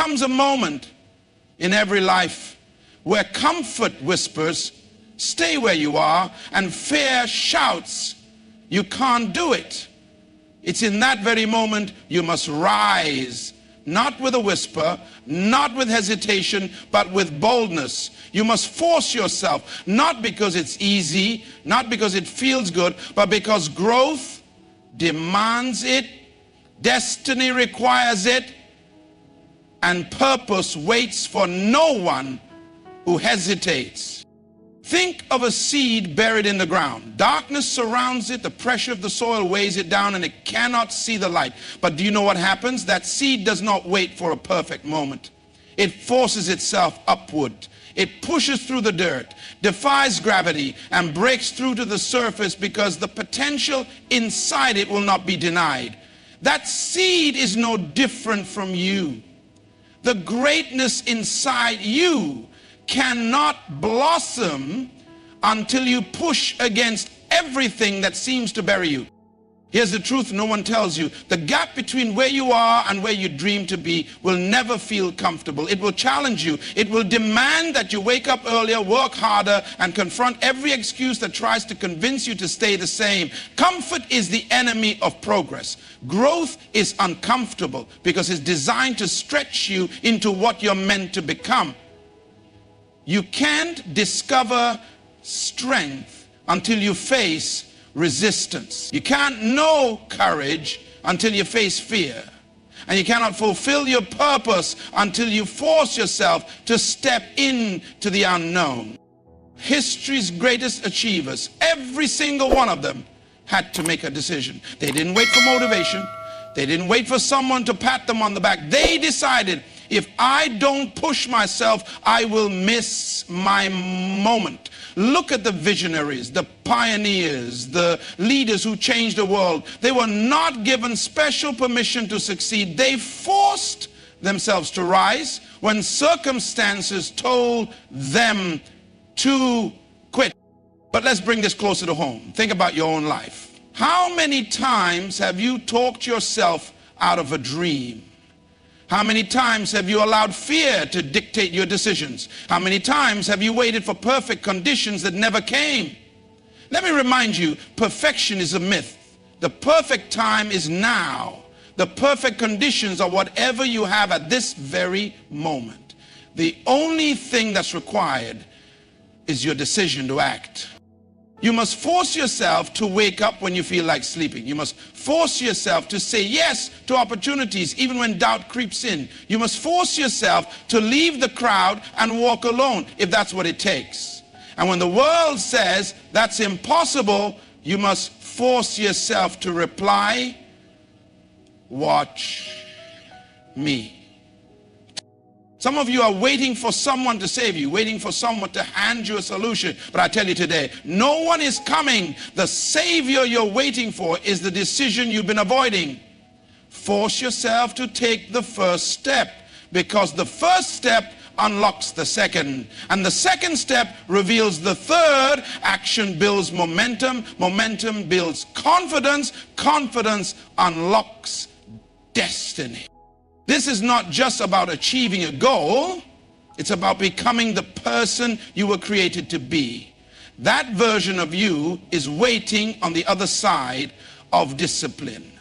comes a moment in every life where comfort whispers, stay where you are, and fear shouts, you can't do it. It's in that very moment you must rise, not with a whisper, not with hesitation, but with boldness. You must force yourself, not because it's easy, not because it feels good, but because growth demands it, destiny requires it, and purpose waits for no one who hesitates. Think of a seed buried in the ground. Darkness surrounds it, the pressure of the soil weighs it down, and it cannot see the light. But do you know what happens? That seed does not wait for a perfect moment. It forces itself upward. It pushes through the dirt, defies gravity, and breaks through to the surface because the potential inside it will not be denied. That seed is no different from you. The greatness inside you cannot blossom until you push against everything that seems to bury you. Here's the truth no one tells you. The gap between where you are and where you dream to be will never feel comfortable. It will challenge you. It will demand that you wake up earlier, work harder, and confront every excuse that tries to convince you to stay the same. Comfort is the enemy of progress. Growth is uncomfortable because it's designed to stretch you into what you're meant to become. You can't discover strength until you face resistance. You can't know courage until you face fear. And you cannot fulfill your purpose until you force yourself to step into the unknown. History's greatest achievers, every single one of them, had to make a decision. They didn't wait for motivation. They didn't wait for someone to pat them on the back. They decided, if I don't push myself, I will miss my moment. Look at the visionaries, the pioneers, the leaders who changed the world. They were not given special permission to succeed. They forced themselves to rise when circumstances told them to quit. But let's bring this closer to home. Think about your own life. How many times have you talked yourself out of a dream? How many times have you allowed fear to dictate your decisions? How many times have you waited for perfect conditions that never came? Let me remind you, perfection is a myth. The perfect time is now. The perfect conditions are whatever you have at this very moment. The only thing that's required is your decision to act. You must force yourself to wake up when you feel like sleeping. You must force yourself to say yes to opportunities even when doubt creeps in. You must force yourself to leave the crowd and walk alone if that's what it takes. And when the world says that's impossible, you must force yourself to reply, watch me. Some of you are waiting for someone to save you, waiting for someone to hand you a solution. But I tell you today, no one is coming. The Savior you're waiting for is the decision you've been avoiding. Force yourself to take the first step, because the first step unlocks the second. And the second step reveals the third. Action builds momentum. Momentum builds confidence. Confidence unlocks destiny. This is not just about achieving a goal. It's about becoming the person you were created to be. That version of you is waiting on the other side of discipline.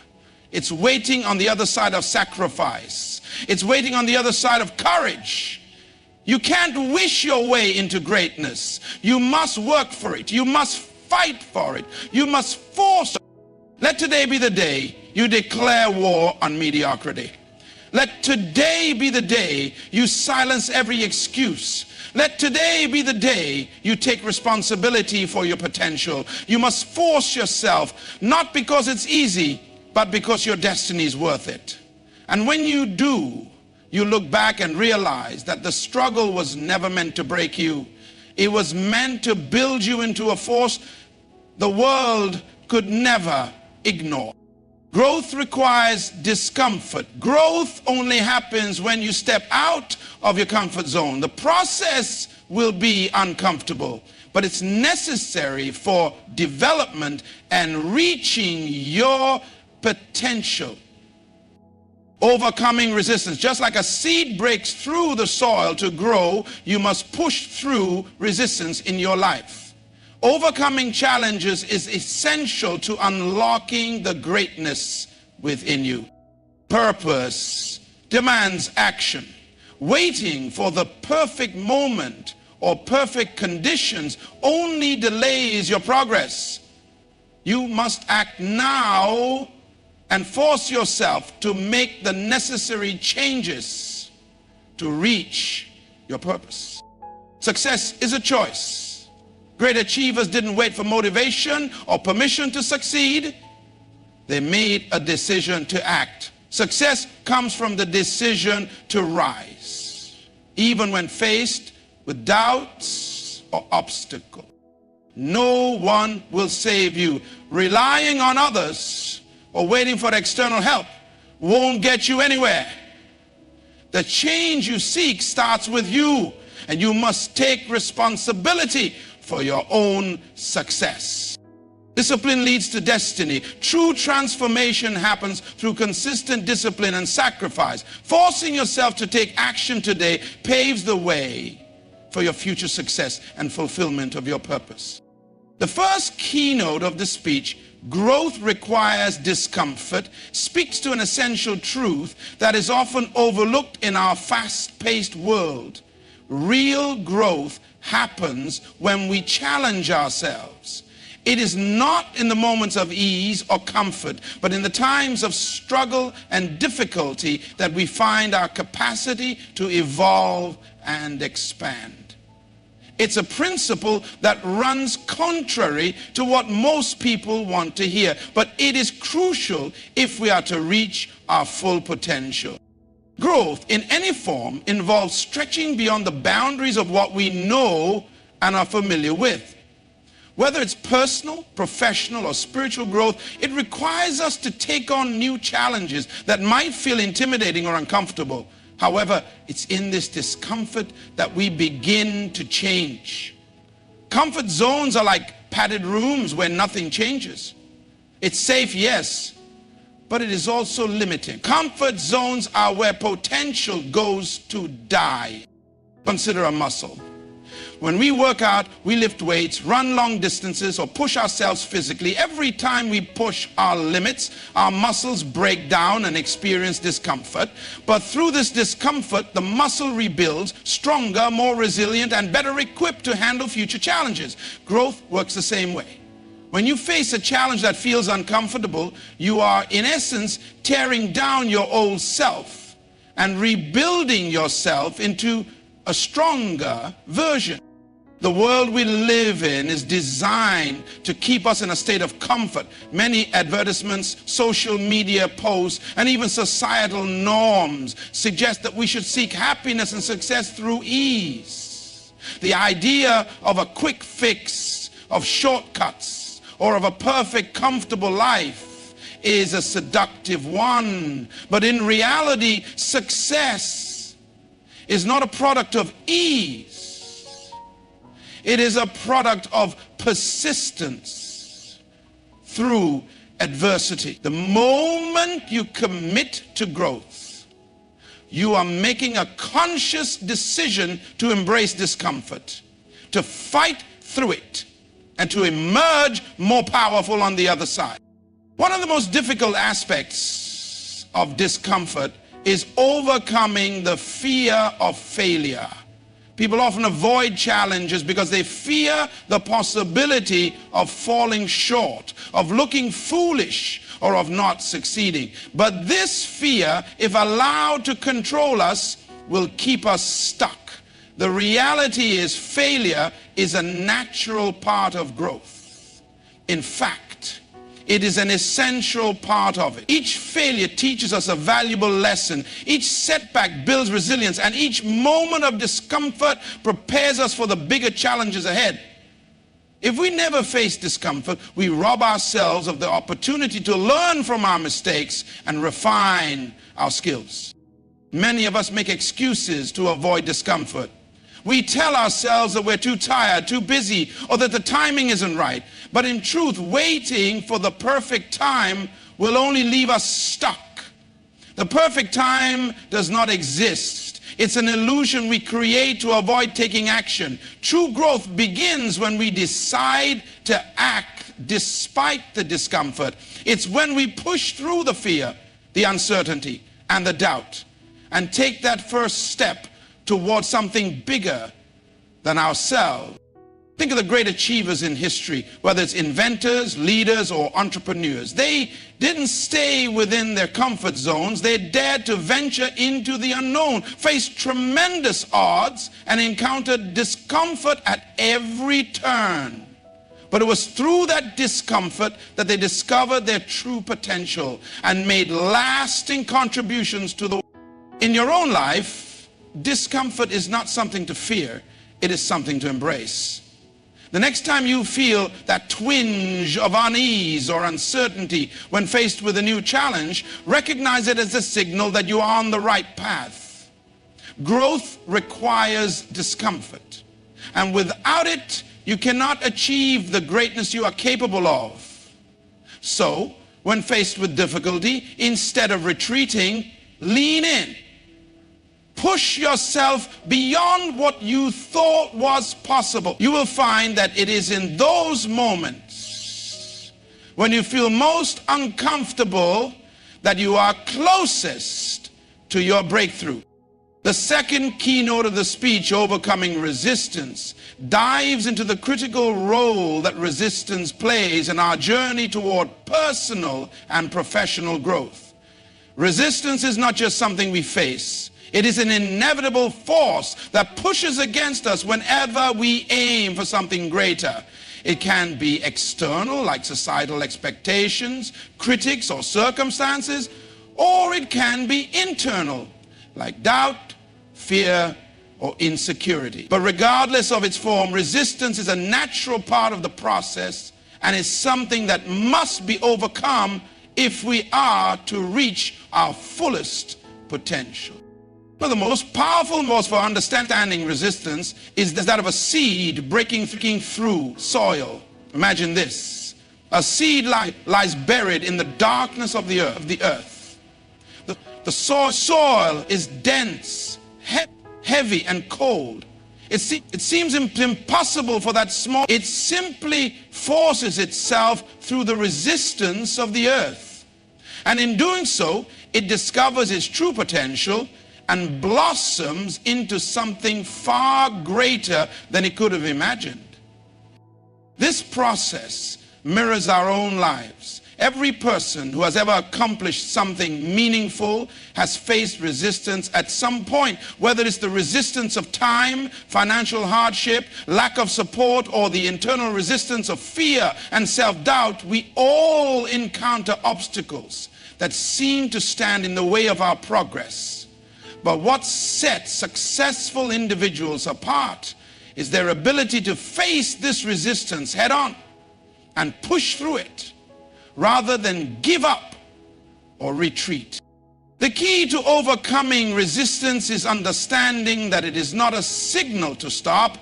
It's waiting on the other side of sacrifice. It's waiting on the other side of courage. You can't wish your way into greatness. You must work for it. You must fight for it. You must force it. Let today be the day you declare war on mediocrity. Let today be the day you silence every excuse. Let today be the day you take responsibility for your potential. You must force yourself, not because it's easy, but because your destiny is worth it. And when you do, you look back and realize that the struggle was never meant to break you. It was meant to build you into a force the world could never ignore. Growth requires discomfort. Growth only happens when you step out of your comfort zone. The process will be uncomfortable, but it's necessary for development and reaching your potential. Overcoming resistance. Just like a seed breaks through the soil to grow, you must push through resistance in your life. Overcoming challenges is essential to unlocking the greatness within you. Purpose demands action. Waiting for the perfect moment or perfect conditions only delays your progress. You must act now and force yourself to make the necessary changes to reach your purpose. Success is a choice. Great achievers didn't wait for motivation or permission to succeed. They made a decision to act. Success comes from the decision to rise, even when faced with doubts or obstacles. No one will save you. Relying on others or waiting for external help won't get you anywhere. The change you seek starts with you, and you must take responsibility for your own success. Discipline leads to destiny. True transformation happens through consistent discipline and sacrifice. Forcing yourself to take action today paves the way for your future success and fulfillment of your purpose. The first keynote of the speech, growth requires discomfort, speaks to an essential truth that is often overlooked in our fast-paced world. Real growth happens when we challenge ourselves. It is not in the moments of ease or comfort, but in the times of struggle and difficulty that we find our capacity to evolve and expand. It's a principle that runs contrary to what most people want to hear, but it is crucial if we are to reach our full potential. Growth in any form involves stretching beyond the boundaries of what we know and are familiar with. Whether it's personal, professional, or spiritual growth, it requires us to take on new challenges that might feel intimidating or uncomfortable. However, it's in this discomfort that we begin to change. Comfort zones are like padded rooms where nothing changes. It's safe, yes, but it is also limiting. Comfort zones are where potential goes to die. Consider a muscle. When we work out, we lift weights, run long distances, or push ourselves physically. Every time we push our limits, our muscles break down and experience discomfort. But through this discomfort, the muscle rebuilds, stronger, more resilient, and better equipped to handle future challenges. Growth works the same way. When you face a challenge that feels uncomfortable, you are, in essence, tearing down your old self and rebuilding yourself into a stronger version. The world we live in is designed to keep us in a state of comfort. Many advertisements, social media posts, and even societal norms suggest that we should seek happiness and success through ease. The idea of a quick fix, of shortcuts, or of a perfect, comfortable life is a seductive one. But in reality, success is not a product of ease. It is a product of persistence through adversity. The moment you commit to growth, you are making a conscious decision to embrace discomfort, to fight through it, and to emerge more powerful on the other side. One of the most difficult aspects of discomfort is overcoming the fear of failure. People often avoid challenges because they fear the possibility of falling short, of looking foolish, or of not succeeding. But this fear, if allowed to control us, will keep us stuck. The reality is failure is a natural part of growth. In fact, it is an essential part of it. Each failure teaches us a valuable lesson. Each setback builds resilience, and each moment of discomfort prepares us for the bigger challenges ahead. If we never face discomfort, we rob ourselves of the opportunity to learn from our mistakes and refine our skills. Many of us make excuses to avoid discomfort. We tell ourselves that we're too tired, too busy, or that the timing isn't right. But in truth, waiting for the perfect time will only leave us stuck. The perfect time does not exist. It's an illusion we create to avoid taking action. True growth begins when we decide to act despite the discomfort. It's when we push through the fear, the uncertainty, and the doubt, and take that first step towards something bigger than ourselves. Think of the great achievers in history, whether it's inventors, leaders, or entrepreneurs. They didn't stay within their comfort zones. They dared to venture into the unknown, faced tremendous odds, and encountered discomfort at every turn. But it was through that discomfort that they discovered their true potential and made lasting contributions to the world. In your own life, discomfort is not something to fear. It is something to embrace. The next time you feel that twinge of unease or uncertainty when faced with a new challenge, recognize it as a signal that you are on the right path. Growth requires discomfort, and without it, you cannot achieve the greatness you are capable of. So, when faced with difficulty, instead of retreating, lean in. Push yourself beyond what you thought was possible. You will find that it is in those moments when you feel most uncomfortable that you are closest to your breakthrough. The second keynote of the speech, Overcoming Resistance, dives into the critical role that resistance plays in our journey toward personal and professional growth. Resistance is not just something we face. It is an inevitable force that pushes against us whenever we aim for something greater. It can be external, like societal expectations, critics, or circumstances, or it can be internal, like doubt, fear, or insecurity. But regardless of its form, resistance is a natural part of the process and is something that must be overcome if we are to reach our fullest potential. One of the most powerful modes for understanding resistance is that of a seed breaking through soil. Imagine this. A seed lies buried in the darkness of the earth. The soil is dense, heavy, and cold. It seems impossible for that small. It simply forces itself through the resistance of the earth. And in doing so, it discovers its true potential and blossoms into something far greater than it could have imagined. This process mirrors our own lives. Every person who has ever accomplished something meaningful has faced resistance at some point, whether it's the resistance of time, financial hardship, lack of support, or the internal resistance of fear and self-doubt. We all encounter obstacles that seem to stand in the way of our progress. But what sets successful individuals apart is their ability to face this resistance head on and push through it rather than give up or retreat. The key to overcoming resistance is understanding that it is not a signal to stop.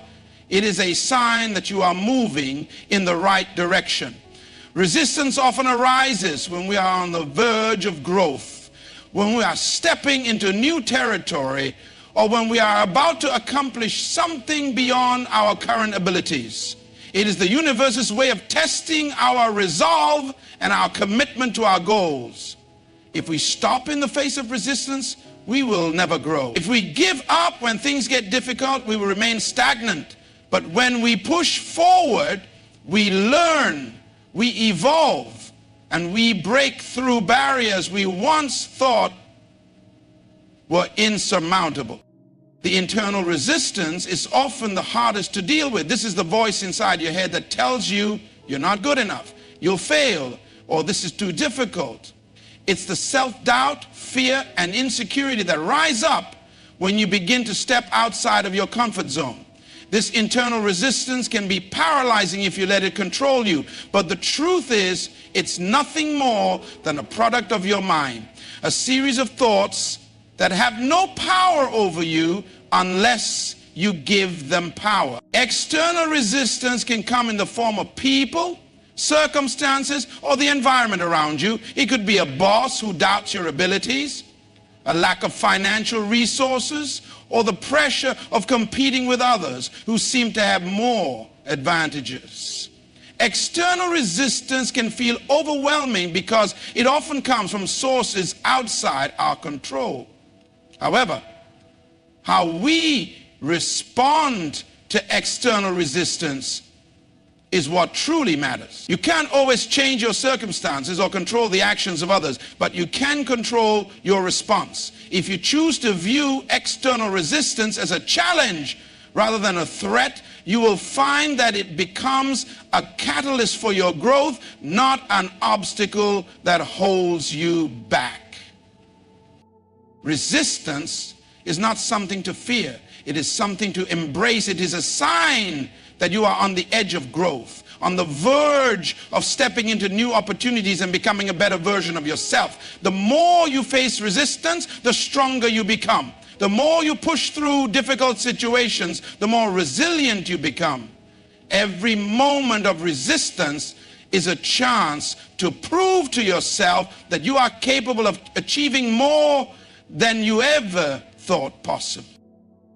It is a sign that you are moving in the right direction. Resistance often arises when we are on the verge of growth, when we are stepping into new territory, or when we are about to accomplish something beyond our current abilities. It is the universe's way of testing our resolve and our commitment to our goals. If we stop in the face of resistance, we will never grow. If we give up when things get difficult, we will remain stagnant. But when we push forward, we learn, we evolve, and we break through barriers we once thought were insurmountable. The internal resistance is often the hardest to deal with. This is the voice inside your head that tells you you're not good enough, you'll fail, or this is too difficult. It's the self-doubt, fear, and insecurity that rise up when you begin to step outside of your comfort zone. This internal resistance can be paralyzing if you let it control you. But the truth is, it's nothing more than a product of your mind. A series of thoughts that have no power over you unless you give them power. External resistance can come in the form of people, circumstances, or the environment around you. It could be a boss who doubts your abilities, a lack of financial resources, or the pressure of competing with others who seem to have more advantages. External resistance can feel overwhelming because it often comes from sources outside our control. However, how we respond to external resistance is what truly matters. You can't always change your circumstances or control the actions of others, but you can control your response. If you choose to view external resistance as a challenge rather than a threat, you will find that it becomes a catalyst for your growth, not an obstacle that holds you back. Resistance is not something to fear. It is something to embrace. It is a sign that you are on the edge of growth, on the verge of stepping into new opportunities and becoming a better version of yourself. The more you face resistance, the stronger you become. The more you push through difficult situations, the more resilient you become. Every moment of resistance is a chance to prove to yourself that you are capable of achieving more than you ever thought possible.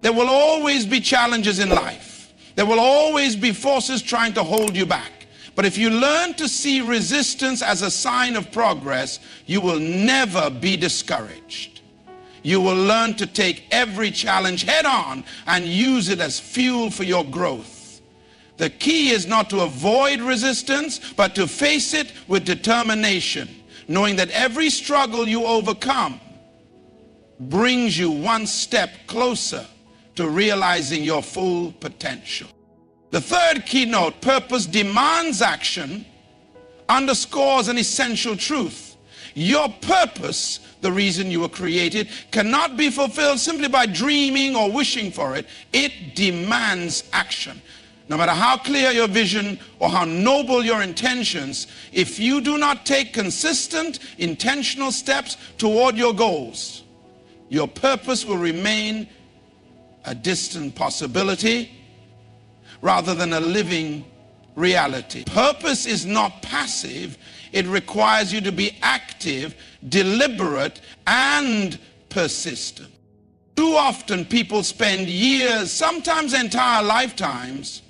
There will always be challenges in life. There will always be forces trying to hold you back. But if you learn to see resistance as a sign of progress, you will never be discouraged. You will learn to take every challenge head on and use it as fuel for your growth. The key is not to avoid resistance, but to face it with determination, knowing that every struggle you overcome brings you one step closer to realizing your full potential. The third keynote, purpose demands action, underscores an essential truth. Your purpose, the reason you were created, cannot be fulfilled simply by dreaming or wishing for it. It demands action. No matter how clear your vision or how noble your intentions, if you do not take consistent, intentional steps toward your goals, your purpose will remain a distant possibility rather than a living reality. Purpose is not passive. It requires you to be active, deliberate, and persistent. Too often people spend years, sometimes entire lifetimes,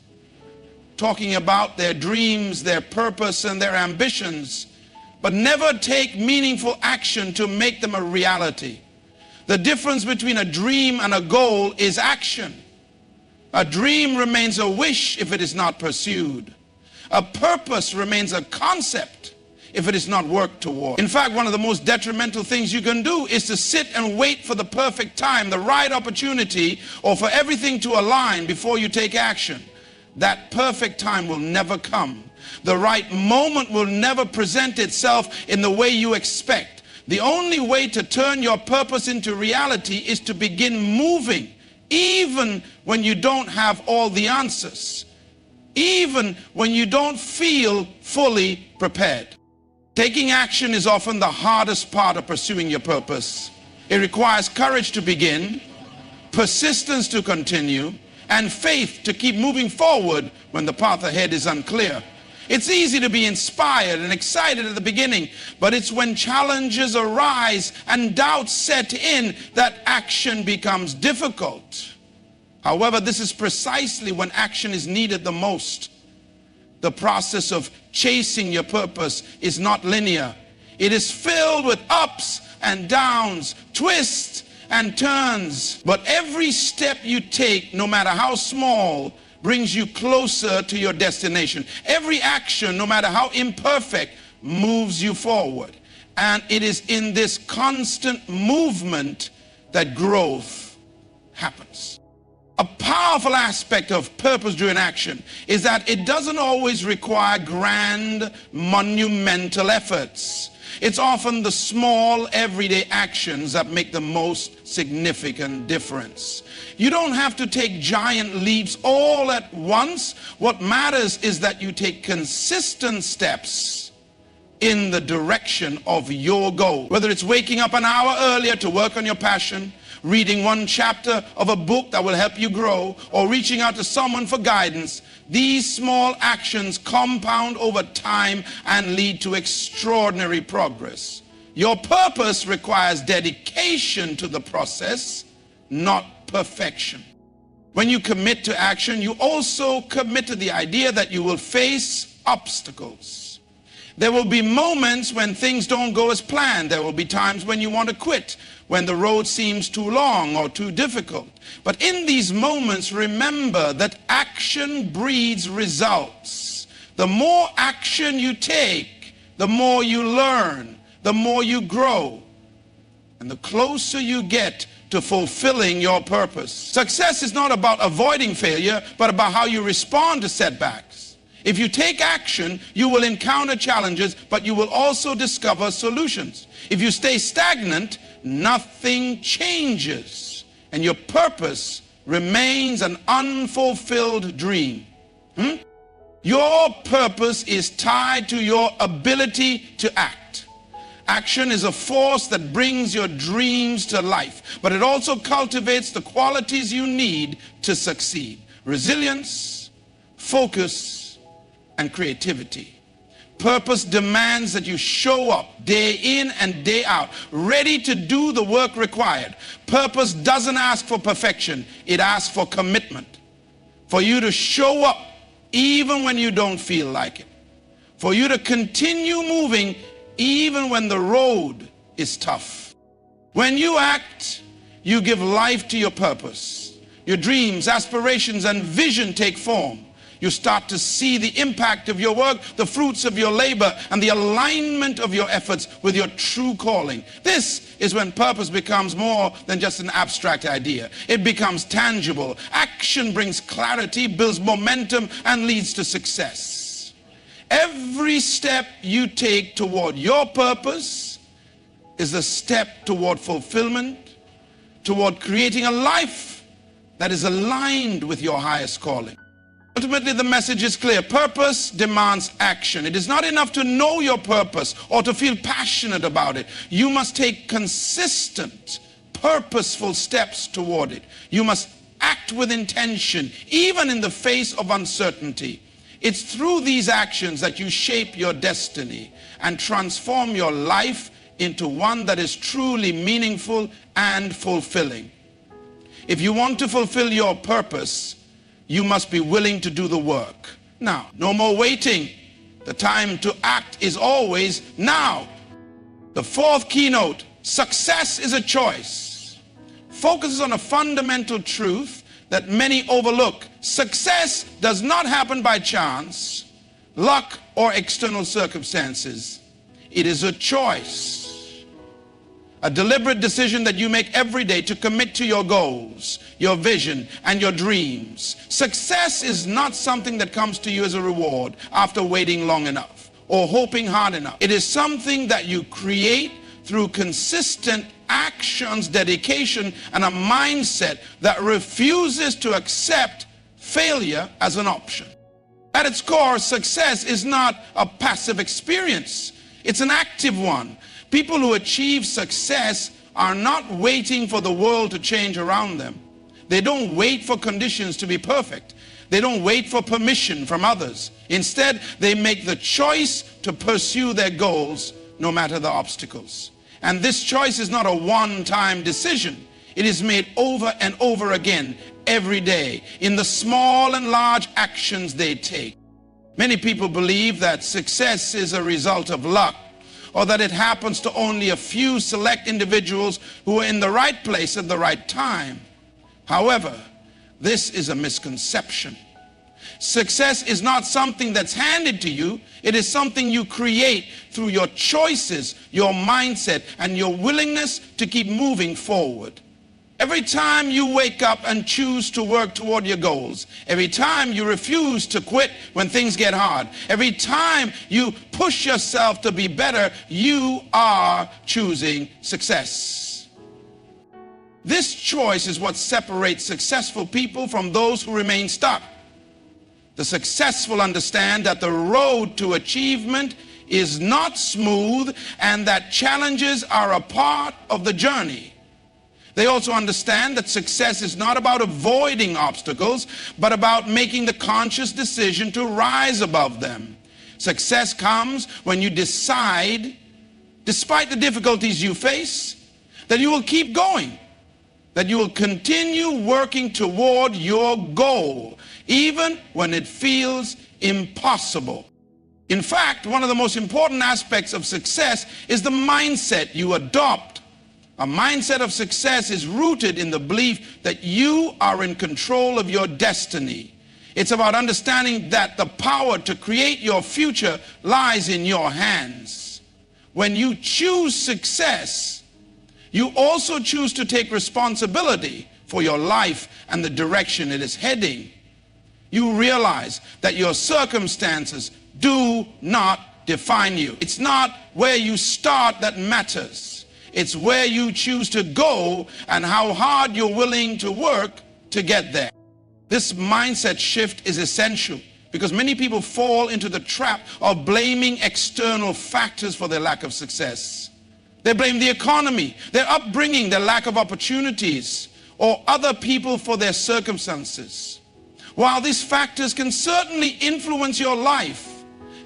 talking about their dreams, their purpose, and their ambitions, but never take meaningful action to make them a reality. The difference between a dream and a goal is action. A dream remains a wish if it is not pursued. A purpose remains a concept if it is not worked toward. In fact, one of the most detrimental things you can do is to sit and wait for the perfect time, the right opportunity, or for everything to align before you take action. That perfect time will never come. The right moment will never present itself in the way you expect. The only way to turn your purpose into reality is to begin moving, even when you don't have all the answers, even when you don't feel fully prepared. Taking action is often the hardest part of pursuing your purpose. It requires courage to begin, persistence to continue, and faith to keep moving forward when the path ahead is unclear. It's easy to be inspired and excited at the beginning, but it's when challenges arise and doubts set in that action becomes difficult. However, this is precisely when action is needed the most. The process of chasing your purpose is not linear. It is filled with ups and downs, twists and turns. But every step you take, no matter how small, brings you closer to your destination. Every action, no matter how imperfect, moves you forward. And it is in this constant movement that growth happens. A powerful aspect of purpose-driven action is that it doesn't always require grand, monumental efforts. It's often the small, everyday actions that make the most significant difference. You don't have to take giant leaps all at once. What matters is that you take consistent steps in the direction of your goal. Whether it's waking up an hour earlier to work on your passion, reading one chapter of a book that will help you grow, or reaching out to someone for guidance, these small actions compound over time and lead to extraordinary progress. Your purpose requires dedication to the process, not perfection. When you commit to action, you also commit to the idea that you will face obstacles. There will be moments when things don't go as planned. There will be times when you want to quit, when the road seems too long or too difficult. But in these moments, remember that action breeds results. The more action you take, the more you learn, the more you grow, and the closer you get to fulfilling your purpose. Success is not about avoiding failure, but about how you respond to setbacks. If you take action, you will encounter challenges, but you will also discover solutions. If you stay stagnant, nothing changes, and your purpose remains an unfulfilled dream. Your purpose is tied to your ability to act. Action is a force that brings your dreams to life, but it also cultivates the qualities you need to succeed: resilience, focus, and creativity. Purpose demands that you show up day in and day out, ready to do the work required. Purpose doesn't ask for perfection, it asks for commitment. For you to show up even when you don't feel like it. For you to continue moving even when the road is tough. When you act, you give life to your purpose. Your dreams, aspirations, and vision take form. You start to see the impact of your work, the fruits of your labor, and the alignment of your efforts with your true calling. This is when purpose becomes more than just an abstract idea. It becomes tangible. Action brings clarity, builds momentum, and leads to success. Every step you take toward your purpose is a step toward fulfillment, toward creating a life that is aligned with your highest calling. Ultimately, the message is clear. Purpose demands action. It is not enough to know your purpose or to feel passionate about it. You must take consistent, purposeful steps toward it. You must act with intention, even in the face of uncertainty. It's through these actions that you shape your destiny and transform your life into one that is truly meaningful and fulfilling. If you want to fulfill your purpose, you must be willing to do the work. Now, no more waiting. The time to act is always now. The fourth keynote, success is a choice, focuses on a fundamental truth that many overlook. Success does not happen by chance, luck, or external circumstances. It is a choice. A deliberate decision that you make every day to commit to your goals, your vision, and your dreams. Success is not something that comes to you as a reward after waiting long enough or hoping hard enough. It is something that you create through consistent actions, dedication, and a mindset that refuses to accept failure as an option. At its core, success is not a passive experience. It's an active one. People who achieve success are not waiting for the world to change around them. They don't wait for conditions to be perfect. They don't wait for permission from others. Instead, they make the choice to pursue their goals no matter the obstacles. And this choice is not a one-time decision. It is made over and over again every day in the small and large actions they take. Many people believe that success is a result of luck, or that it happens to only a few select individuals who are in the right place at the right time. However, this is a misconception. Success is not something that's handed to you. It is something you create through your choices, your mindset, and your willingness to keep moving forward. Every time you wake up and choose to work toward your goals, every time you refuse to quit when things get hard, every time you push yourself to be better, you are choosing success. This choice is what separates successful people from those who remain stuck. The successful understand that the road to achievement is not smooth and that challenges are a part of the journey. They also understand that success is not about avoiding obstacles, but about making the conscious decision to rise above them. Success comes when you decide despite the difficulties you face, that you will keep going, that you will continue working toward your goal, even when it feels impossible. In fact, one of the most important aspects of success is the mindset you adopt. A mindset of success is rooted in the belief that you are in control of your destiny. It's about understanding that the power to create your future lies in your hands. When you choose success, you also choose to take responsibility for your life and the direction it is heading. You realize that your circumstances do not define you. It's not where you start that matters. It's where you choose to go and how hard you're willing to work to get there. This mindset shift is essential because many people fall into the trap of blaming external factors for their lack of success. They blame the economy, their upbringing, their lack of opportunities, or other people for their circumstances. While these factors can certainly influence your life,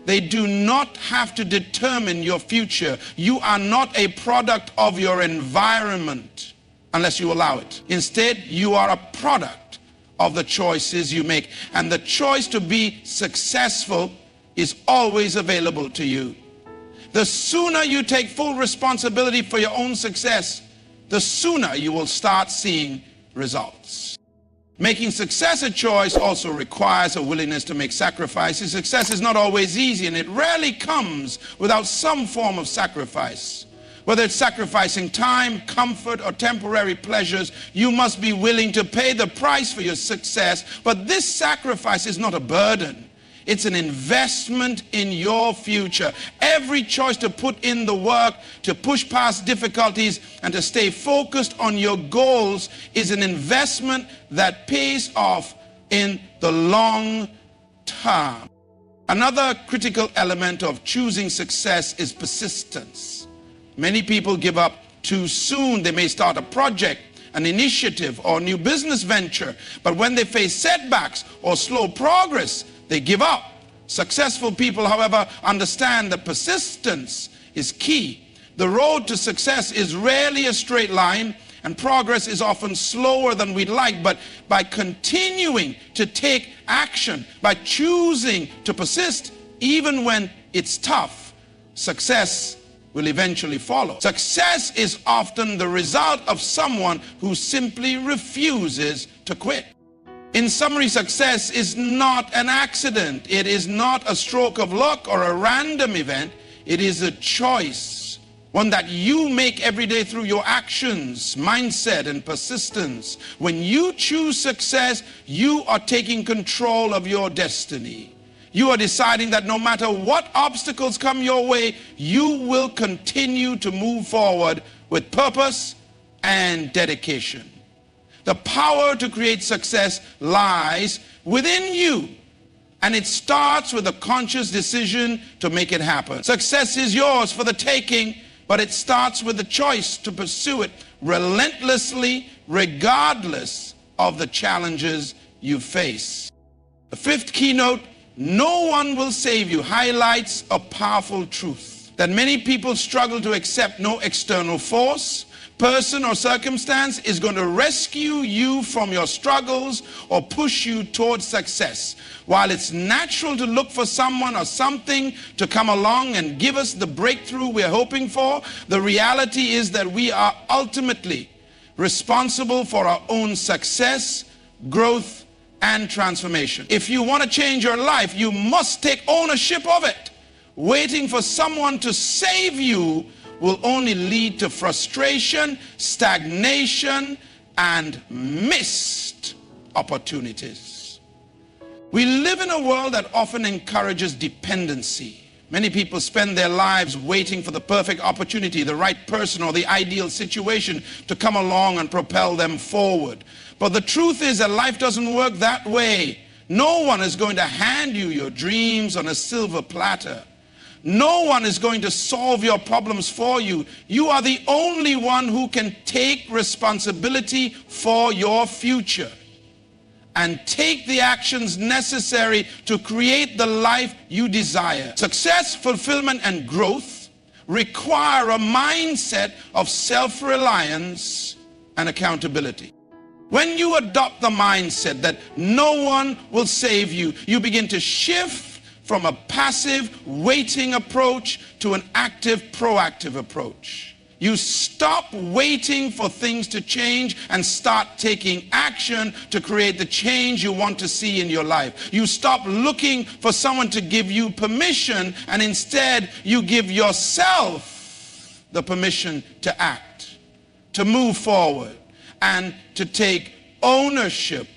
they do not have to determine your future. You are not a product of your environment unless you allow it. Instead, you are a product of the choices you make. And the choice to be successful is always available to you. The sooner you take full responsibility for your own success, the sooner you will start seeing results. Making success a choice also requires a willingness to make sacrifices. Success is not always easy, and it rarely comes without some form of sacrifice. Whether it's sacrificing time, comfort, or temporary pleasures, you must be willing to pay the price for your success. But this sacrifice is not a burden. It's an investment in your future. Every choice to put in the work, to push past difficulties, and to stay focused on your goals is an investment that pays off in the long term. Another critical element of choosing success is persistence. Many people give up too soon. They may start a project, an initiative, or a new business venture, but when they face setbacks or slow progress, they give up. Successful people, however, understand that persistence is key. The road to success is rarely a straight line, and progress is often slower than we'd like, but by continuing to take action, by choosing to persist, even when it's tough, success will eventually follow. Success is often the result of someone who simply refuses to quit. In summary, success is not an accident. It is not a stroke of luck or a random event. It is a choice, one that you make every day through your actions, mindset, and persistence. When you choose success, you are taking control of your destiny. You are deciding that no matter what obstacles come your way, you will continue to move forward with purpose and dedication. The power to create success lies within you, and it starts with a conscious decision to make it happen. Success is yours for the taking, but it starts with the choice to pursue it relentlessly, regardless of the challenges you face. The fifth keynote, no one will save you, highlights a powerful truth that many people struggle to accept. No external force, person, or circumstance is going to rescue you from your struggles or push you towards success. While it's natural to look for someone or something to come along and give us the breakthrough we're hoping for, the reality is that we are ultimately responsible for our own success, growth, and transformation. If you want to change your life, you must take ownership of it. Waiting for someone to save you will only lead to frustration, stagnation, and missed opportunities. We live in a world that often encourages dependency. Many people spend their lives waiting for the perfect opportunity, the right person, or the ideal situation to come along and propel them forward. But the truth is that life doesn't work that way. No one is going to hand you your dreams on a silver platter. No one is going to solve your problems for you. You are the only one who can take responsibility for your future and take the actions necessary to create the life you desire. Success, fulfillment, and growth require a mindset of self-reliance and accountability. When you adopt the mindset that no one will save you, you begin to shift from a passive, waiting approach to an active, proactive approach. You stop waiting for things to change and start taking action to create the change you want to see in your life. You stop looking for someone to give you permission, and instead you give yourself the permission to act, to move forward, and to take ownership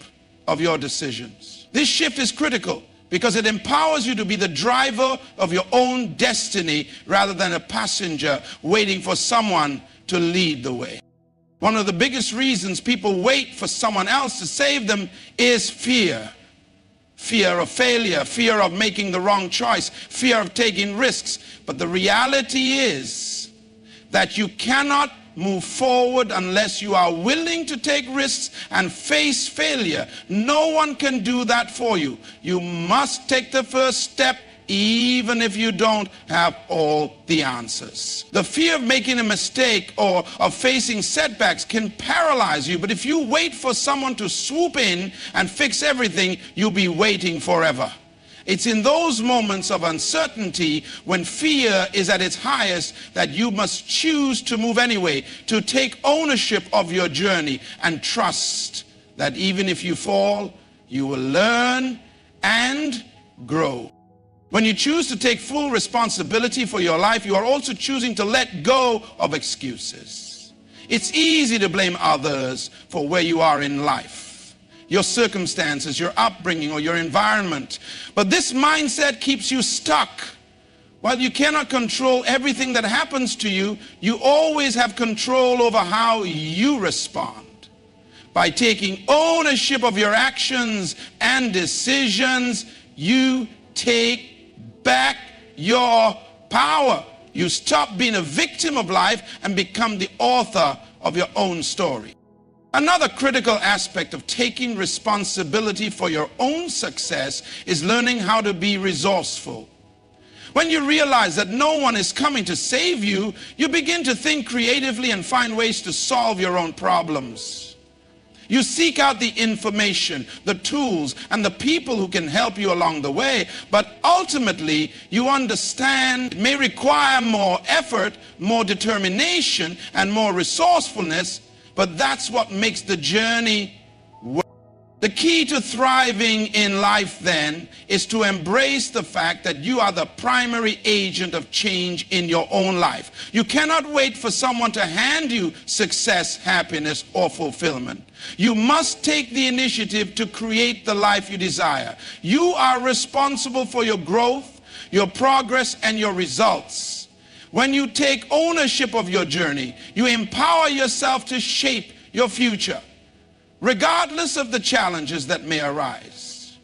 of your decisions. This shift is critical because it empowers you to be the driver of your own destiny rather than a passenger waiting for someone to lead the way. One of the biggest reasons people wait for someone else to save them is fear. Fear of failure, fear of making the wrong choice, fear of taking risks. But the reality is that you cannot move forward unless you are willing to take risks and face failure. No one can do that for you. You must take the first step even if you don't have all the answers. The fear of making a mistake or of facing setbacks can paralyze you, but if you wait for someone to swoop in and fix everything, you'll be waiting forever. It's in those moments of uncertainty when fear is at its highest that you must choose to move anyway, to take ownership of your journey and trust that even if you fall, you will learn and grow. When you choose to take full responsibility for your life, you are also choosing to let go of excuses. It's easy to blame others for where you are in life, your circumstances, your upbringing, or your environment. But this mindset keeps you stuck. While you cannot control everything that happens to you, you always have control over how you respond. By taking ownership of your actions and decisions, you take back your power. You stop being a victim of life and become the author of your own story. Another critical aspect of taking responsibility for your own success is learning how to be resourceful. When you realize that no one is coming to save you, you begin to think creatively and find ways to solve your own problems. You seek out the information, the tools, and the people who can help you along the way, but ultimately you understand it may require more effort, more determination, and more resourcefulness. But that's what makes the journey work. The key to thriving in life then is to embrace the fact that you are the primary agent of change in your own life. You cannot wait for someone to hand you success, happiness, or fulfillment. You must take the initiative to create the life you desire. You are responsible for your growth, your progress, and your results. When you take ownership of your journey, you empower yourself to shape your future, regardless of the challenges that may arise.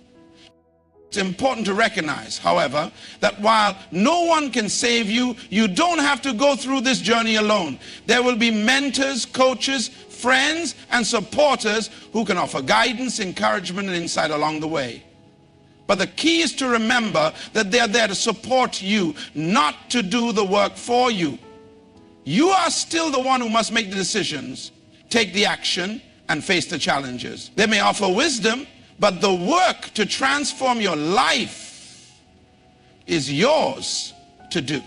It's important to recognize, however, that while no one can save you, you don't have to go through this journey alone. There will be mentors, coaches, friends, and supporters who can offer guidance, encouragement, and insight along the way. But the key is to remember that they're there to support you, not to do the work for you. You are still the one who must make the decisions, take the action, and face the challenges. They may offer wisdom, but the work to transform your life is yours to do.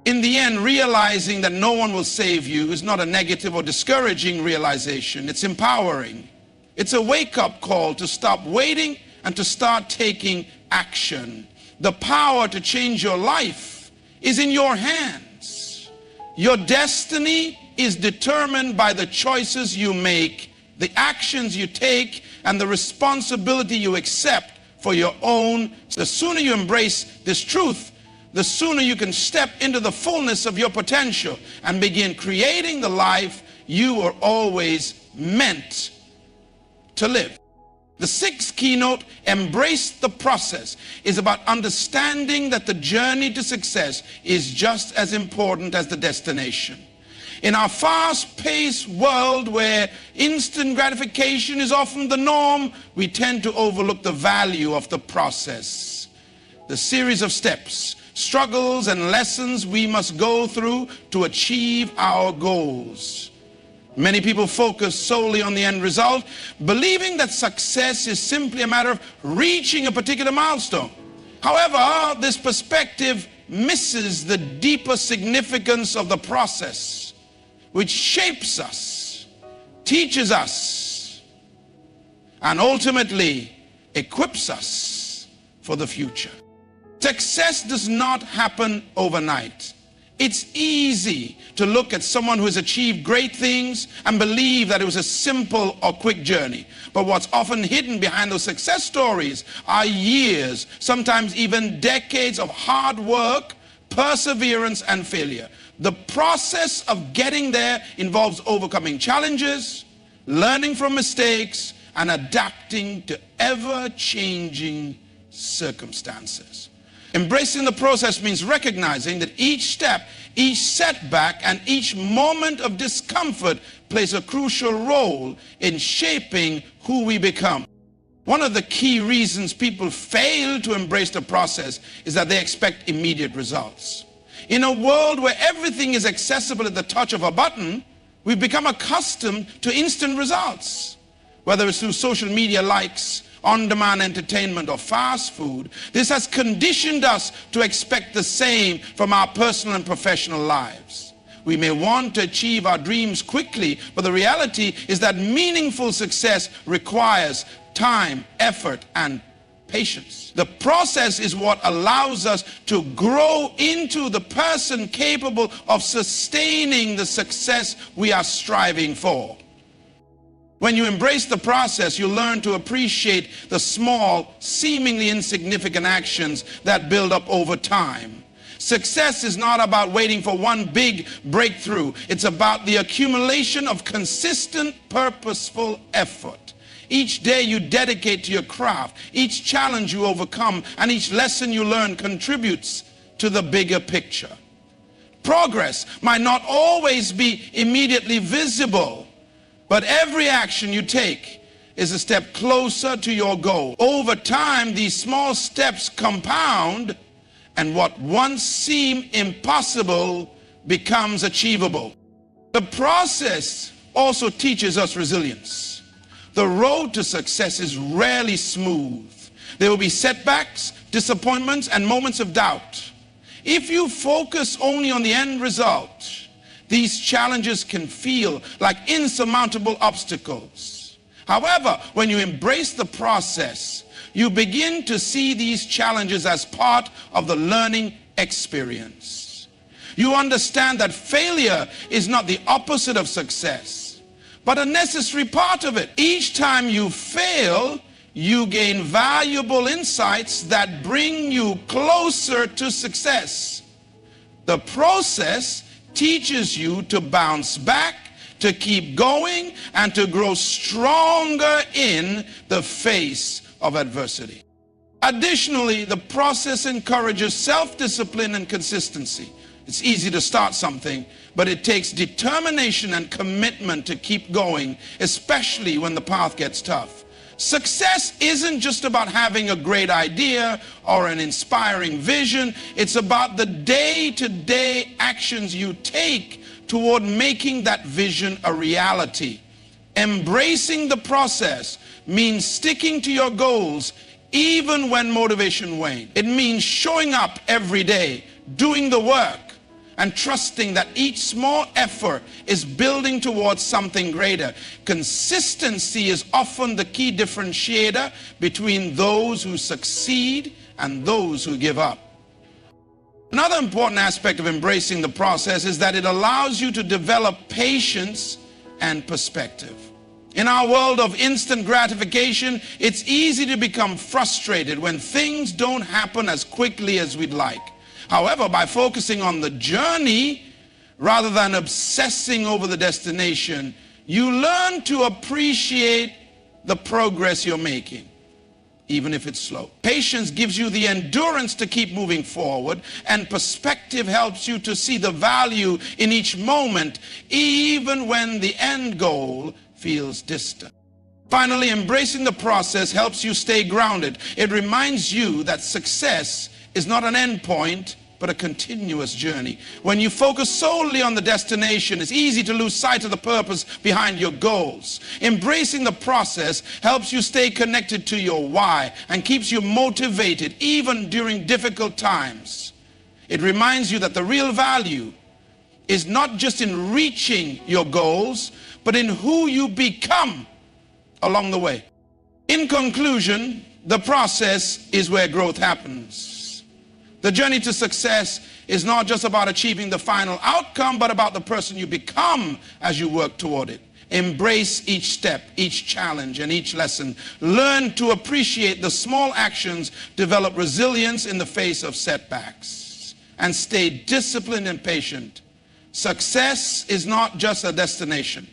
In the end, realizing that no one will save you is not a negative or discouraging realization. It's empowering. It's a wake-up call to stop waiting and to start taking action. The power to change your life is in your hands. Your destiny is determined by the choices you make, the actions you take, and the responsibility you accept for your own. The sooner you embrace this truth, the sooner you can step into the fullness of your potential and begin creating the life you were always meant to live. The sixth keynote, Embrace the Process, is about understanding that the journey to success is just as important as the destination. In our fast-paced world where instant gratification is often the norm, we tend to overlook the value of the process, the series of steps struggles, and lessons we must go through to achieve our goals. Many people focus solely on the end result, believing that success is simply a matter of reaching a particular milestone. However, this perspective misses the deeper significance of the process, which shapes us, teaches us, and ultimately equips us for the future. Success does not happen overnight. It's easy to look at someone who has achieved great things and believe that it was a simple or quick journey. But what's often hidden behind those success stories are years, sometimes even decades of hard work, perseverance, and failure. The process of getting there involves overcoming challenges, learning from mistakes, and adapting to ever-changing circumstances. Embracing the process means recognizing that each step, each setback, and each moment of discomfort plays a crucial role in shaping who we become. One of the key reasons people fail to embrace the process is that they expect immediate results. In a world where everything is accessible at the touch of a button, we've become accustomed to instant results. Whether it's through social media likes, on-demand entertainment, or fast food, this has conditioned us to expect the same from our personal and professional lives. We may want to achieve our dreams quickly, but the reality is that meaningful success requires time, effort, and patience. The process is what allows us to grow into the person capable of sustaining the success we are striving for. When you embrace the process, you learn to appreciate the small, seemingly insignificant actions that build up over time. Success is not about waiting for one big breakthrough. It's about the accumulation of consistent, purposeful effort. Each day you dedicate to your craft, each challenge you overcome, and each lesson you learn contributes to the bigger picture. Progress might not always be immediately visible, but every action you take is a step closer to your goal. Over time, these small steps compound, and what once seemed impossible becomes achievable. The process also teaches us resilience. The road to success is rarely smooth. There will be setbacks, disappointments, and moments of doubt. If you focus only on the end result, these challenges can feel like insurmountable obstacles. However, when you embrace the process, you begin to see these challenges as part of the learning experience. You understand that failure is not the opposite of success, but a necessary part of it. Each time you fail, you gain valuable insights that bring you closer to success. The process teaches you to bounce back, to keep going, and to grow stronger in the face of adversity. Additionally, the process encourages self-discipline and consistency. It's easy to start something, but it takes determination and commitment to keep going, especially when the path gets tough. Success isn't just about having a great idea or an inspiring vision. It's about the day-to-day actions you take toward making that vision a reality. Embracing the process means sticking to your goals even when motivation wanes. It means showing up every day, doing the work, and trusting that each small effort is building towards something greater. Consistency is often the key differentiator between those who succeed and those who give up. Another important aspect of embracing the process is that it allows you to develop patience and perspective. In our world of instant gratification, it's easy to become frustrated when things don't happen as quickly as we'd like. However, by focusing on the journey rather than obsessing over the destination, you learn to appreciate the progress you're making, even if it's slow. Patience gives you the endurance to keep moving forward, and perspective helps you to see the value in each moment, even when the end goal feels distant. Finally, embracing the process helps you stay grounded. It reminds you that success is not an end point, but a continuous journey. When you focus solely on the destination, it's easy to lose sight of the purpose behind your goals. Embracing the process helps you stay connected to your why and keeps you motivated even during difficult times. It reminds you that the real value is not just in reaching your goals, but in who you become along the way. In conclusion, the process is where growth happens. The journey to success is not just about achieving the final outcome, but about the person you become as you work toward it. Embrace each step, each challenge, and each lesson. Learn to appreciate the small actions, develop resilience in the face of setbacks, and stay disciplined and patient. Success is not just a destination.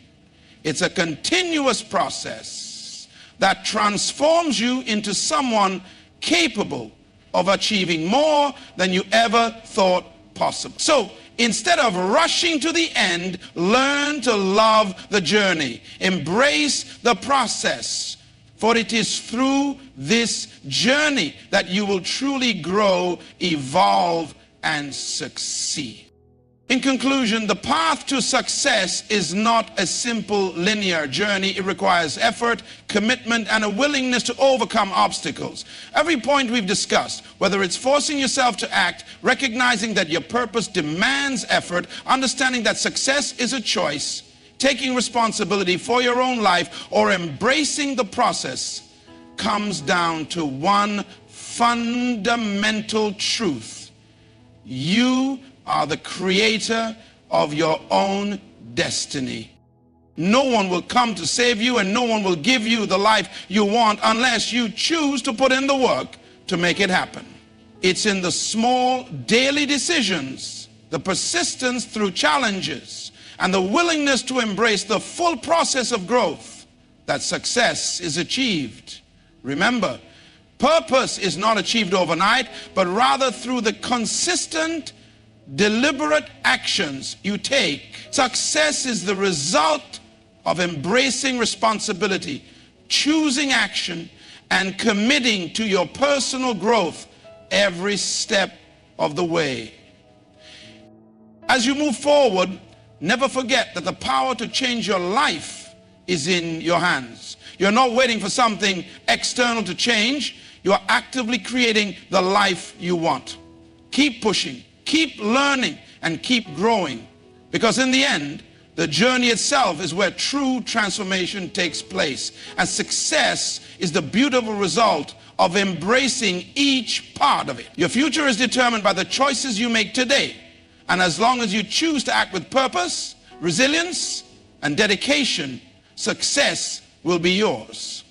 It's a continuous process that transforms you into someone capable of achieving more than you ever thought possible. So instead of rushing to the end, learn to love the journey. Embrace the process, for it is through this journey that you will truly grow, evolve, and succeed. In conclusion, the path to success is not a simple linear journey. It requires effort, commitment, and a willingness to overcome obstacles. Every point we've discussed, whether it's forcing yourself to act, recognizing that your purpose demands effort, understanding that success is a choice, taking responsibility for your own life, or embracing the process, comes down to one fundamental truth. You are the creator of your own destiny. No one will come to save you, and no one will give you the life you want unless you choose to put in the work to make it happen. It's in the small daily decisions, the persistence through challenges, and the willingness to embrace the full process of growth that success is achieved. Remember, purpose is not achieved overnight, but rather through the consistent, deliberate actions you take. Success is the result of embracing responsibility, choosing action, and committing to your personal growth every step of the way. As you move forward, never forget that the power to change your life is in your hands. You're not waiting for something external to change. You are actively creating the life you want. Keep pushing. Keep learning and keep growing, because in the end, the journey itself is where true transformation takes place, and success is the beautiful result of embracing each part of it. Your future is determined by the choices you make today, and as long as you choose to act with purpose, resilience, and dedication, success will be yours.